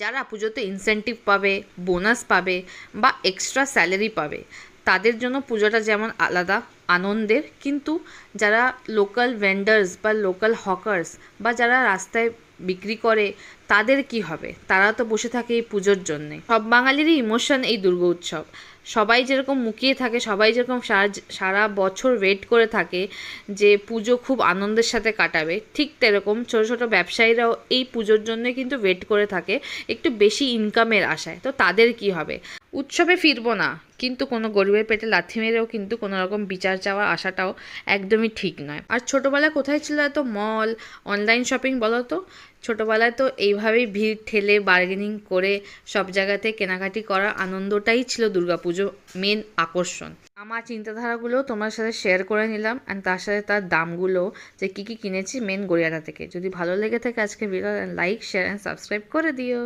যারা পুজোতে ইনসেন্টিভ পাবে, বোনাস পাবে বা এক্সট্রা স্যালারি পাবে, তাদের জন্য পুজোটা যেমন আলাদা আনন্দের, কিন্তু যারা লোকাল ভেন্ডার্স বা লোকাল হকার্স বা যারা রাস্তায় বিক্রি করে, তাদের কি হবে? তারা তো বসে থাকে এই পুজোর জন্যে। সব বাঙালিরই ইমোশন এই দুর্গা উৎসব। সবাই যেরকম মুখিয়ে থাকে, সবাই যেরকম সারা বছর ওয়েট করে থাকে যে পুজো খুব আনন্দের সাথে কাটাবে, ঠিক তেরকম ছোটো ছোটো ব্যবসায়ীরাও এই পুজোর জন্য কিন্তু ওয়েট করে থাকে একটু বেশি ইনকামের আশায়। তো তাদের কি হবে? উৎসবে ফিরবো না, কিন্তু কোনো গরিবের পেটে লাথি মেরেও কিন্তু কোনো রকম বিচার চাওয়ার আশাটাও একদমই ঠিক নয়। আর ছোটোবেলায় কোথায় ছিল এত মল, অনলাইন শপিং বলো তো? ছোটোবেলায় তো এইভাবেই ভিড় ঠেলে বার্গেনিং করে সব জায়গাতে কেনাকাটি করার আনন্দটাই ছিল দুর্গাপুজো মেন আকর্ষণ। আমার চিন্তাধারাগুলো তোমার সাথে শেয়ার করে নিলাম, অ্যান্ড তার সাথে তার দামগুলো, যে কী কী কিনেছি মেন গড়িয়াহাটা থেকে। যদি ভালো লেগে থাকে আজকে video, like, share and subscribe করে দিও।